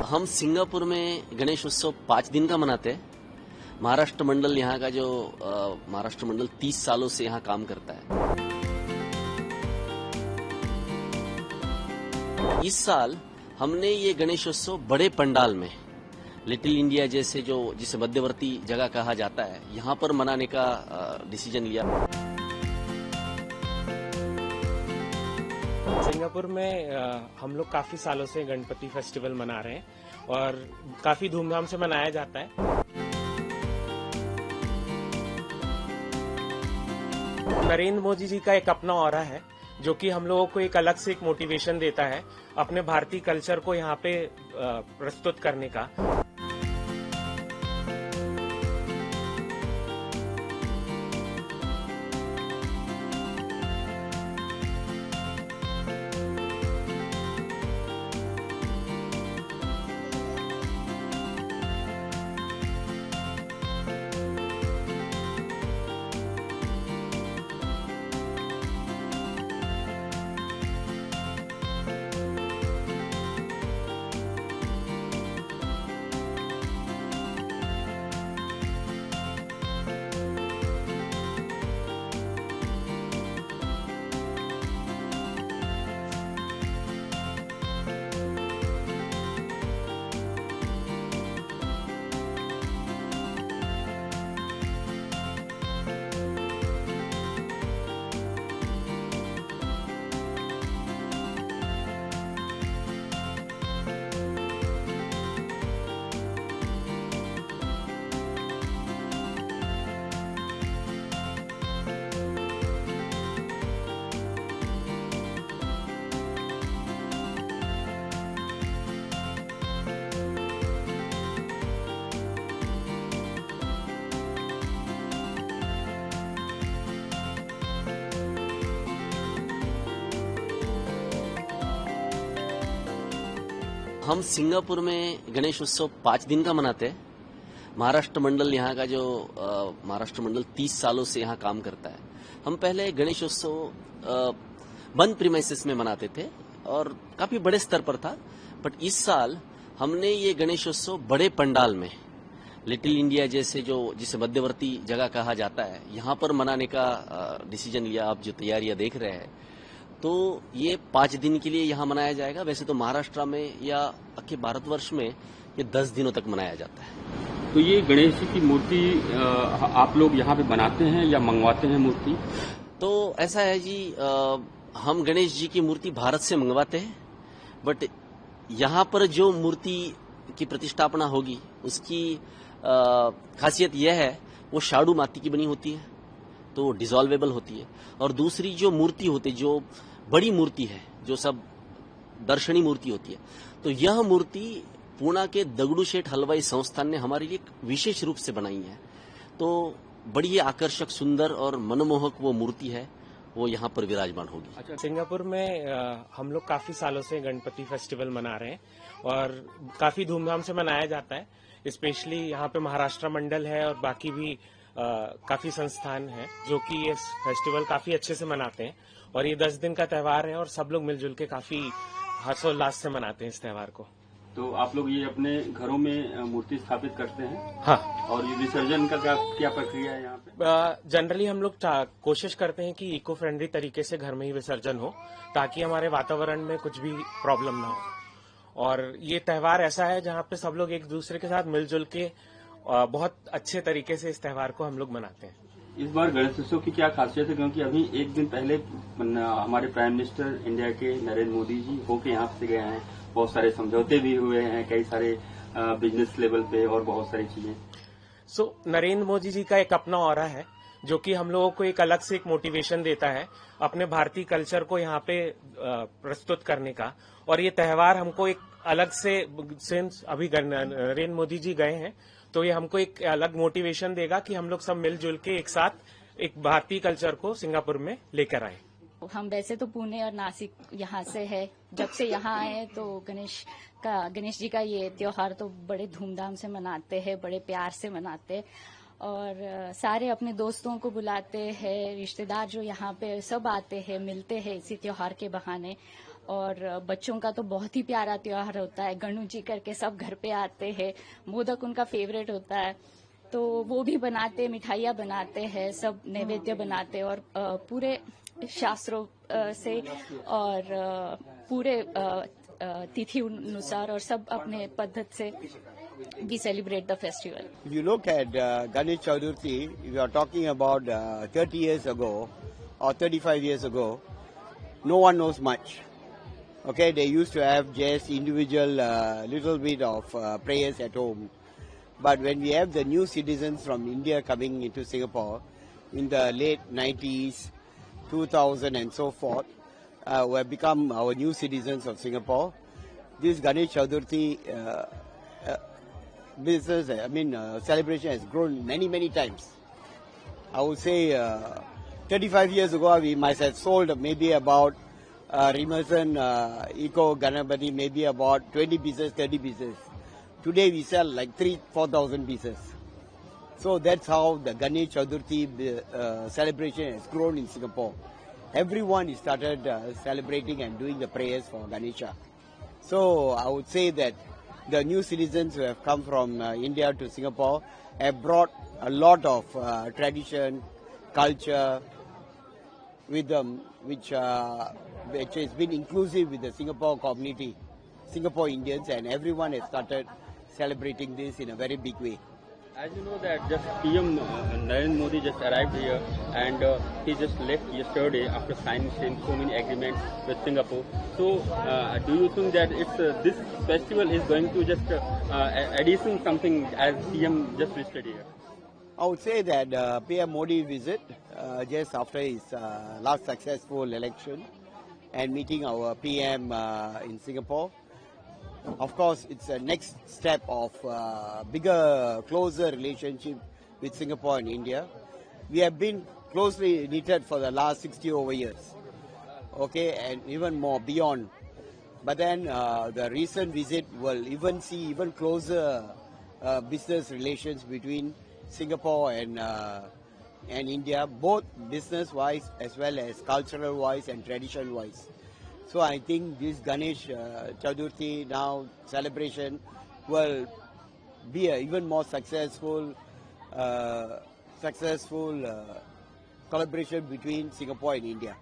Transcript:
हम सिंगापुर में गणेश उत्सव 5 दिन का मनाते हैं। महाराष्ट्र मंडल यहाँ का जो महाराष्ट्र मंडल 30 सालों से यहाँ काम करता है। इस साल हमने ये गणेश उत्सव बड़े पंडाल में लिटिल इंडिया जैसे जो जिसे मध्यवर्ती जगह कहा जाता है यहाँ पर मनाने का डिसीजन लिया। सिंगापुर में हम लोग काफी सालों से गणपति फेस्टिवल मना रहे हैं और काफी धूमधाम से मनाया जाता है। नरेंद्र मोदी जी का एक अपना ऑरा है जो कि हम लोगों को एक अलग से एक मोटिवेशन देता है अपने भारतीय कल्चर को यहाँ पे प्रस्तुत करने का। हम सिंगापुर में गणेश उत्सव 5 दिन का मनाते हैं। महाराष्ट्र मंडल यहाँ का जो महाराष्ट्र मंडल 30 सालों से यहाँ काम करता है। हम पहले गणेश उत्सव बंद प्रीमाइसेस में मनाते थे और काफी बड़े स्तर पर था, बट इस साल हमने ये गणेश उत्सव बड़े पंडाल में लिटिल इंडिया जैसे जो जिसे मध्यवर्ती जगह कहा जाता है यहाँ पर मनाने का डिसीजन लिया। आप जो तैयारियां देख रहे हैं तो ये 5 दिन के लिए यहाँ मनाया जाएगा। वैसे तो महाराष्ट्र में या अखे भारतवर्ष में ये 10 दिनों तक मनाया जाता है। तो ये गणेश जी की मूर्ति आप लोग यहाँ पे बनाते हैं या मंगवाते हैं मूर्ति? तो ऐसा है जी, हम गणेश जी की मूर्ति भारत से मंगवाते हैं, बट यहाँ पर जो मूर्ति की प्रतिष्ठापना होगी उसकी खासियत यह है वो शाडू माती की बनी होती है, तो डिसॉल्वेबल होती है। और दूसरी जो मूर्ति होती है, जो बड़ी मूर्ति है, जो सब दर्शनी मूर्ति होती है, तो यह मूर्ति पूना के दगड़ू शेठ हलवाई संस्थान ने हमारे लिए विशेष रूप से बनाई है। तो बड़ी ही आकर्षक, सुंदर और मनमोहक वो मूर्ति है, वो यहाँ पर विराजमान होगी। अच्छा, सिंगापुर में हम लोग काफी सालों से गणपति फेस्टिवल मना रहे हैं और काफी धूमधाम से मनाया जाता है। स्पेशली यहाँ पे महाराष्ट्र मंडल है और बाकी भी काफी संस्थान हैं जो कि ये फेस्टिवल काफी अच्छे से मनाते हैं और ये 10 दिन का त्योहार है और सब लोग मिलजुल के काफी हर्षोल्लास से मनाते हैं इस त्योहार को। तो आप लोग ये अपने घरों में मूर्ति स्थापित करते हैं? हाँ। और ये विसर्जन का क्या प्रक्रिया है यहाँ पे? जनरली हम लोग कोशिश करते हैं कि इको फ्रेंडली तरीके से घर में ही विसर्जन हो ताकि हमारे वातावरण में कुछ भी प्रॉब्लम ना हो। और ये त्योहार ऐसा है जहाँ पे सब लोग एक दूसरे के साथ मिलजुल के बहुत अच्छे तरीके से इस त्योहार को हम लोग मनाते हैं। इस बार गणेश उत्सव की क्या खासियत है, क्योंकि अभी एक दिन पहले हमारे प्राइम मिनिस्टर इंडिया के नरेंद्र मोदी जी होके यहाँ से गए हैं, बहुत सारे समझौते भी हुए हैं, कई सारे बिजनेस लेवल पे और बहुत सारी चीजें। नरेंद्र मोदी जी का एक अपना ऑरा है जो कि हम लोगों को एक अलग से एक मोटिवेशन देता है अपने भारतीय कल्चर को यहाँ पे प्रस्तुत करने का। और ये त्योहार हमको एक अलग से, सिंस अभी नरेंद्र मोदी जी गए हैं तो ये हमको एक अलग मोटिवेशन देगा कि हम लोग सब मिलजुल के एक साथ एक भारतीय कल्चर को सिंगापुर में लेकर आए। हम वैसे तो पुणे और नासिक यहाँ से है, जब से यहाँ आए तो गणेश जी का ये त्योहार तो बड़े धूमधाम से मनाते हैं, बड़े प्यार से मनाते हैं और सारे अपने दोस्तों को बुलाते हैं, रिश्तेदार जो यहाँ पे सब आते हैं, मिलते हैं इसी त्योहार के बहाने और बच्चों का तो बहुत ही प्यारा त्योहार होता है। गणू जी करके सब घर पे आते हैं, मोदक उनका फेवरेट होता है, तो वो भी बनाते, मिठाइयाँ बनाते हैं, सब नैवेद्य बनाते हैं और पूरे शास्त्रों से और पूरे तिथि अनुसार और सब अपने पद्धति से we celebrate the festival. If you look at Ganesh Chaturthi, if you are talking about 30 years ago or 35 years ago, no one knows much. Okay, they used to have just individual little bit of prayers at home. But when we have the new citizens from India coming into Singapore in the late 90s, 2000 and so forth, who have become our new citizens of Singapore, this Ganesh Chaturthi celebration has grown many, many times. I would say 35 years ago, we might have sold maybe about Rimerson Eco Ganapati, maybe about 20 pieces, 30 pieces. Today we sell like 3,000-4,000 pieces. So that's how the Ganesh Chaturthi celebration has grown in Singapore. Everyone started celebrating and doing the prayers for Ganesha. So I would say that the new citizens who have come from India to Singapore have brought a lot of tradition, culture with them, which has been inclusive with the Singapore community, Singapore Indians, and everyone has started celebrating this in a very big way. As you know that just PM Narendra Modi just arrived here and he just left yesterday after signing so many agreements with Singapore. So do you think that this festival is going to just addition something as PM just listed here? I would say that PM Modi visit just after his last successful election and meeting our PM in Singapore. Of course, it's a next step of bigger, closer relationship with Singapore and India. We have been closely knitted for the last 60 over years, okay, and even more beyond. But then the recent visit will even see even closer business relations between Singapore and India, both business-wise as well as cultural-wise and tradition-wise. So I think this Ganesh Chaturthi now celebration will be an even more successful collaboration between Singapore and India.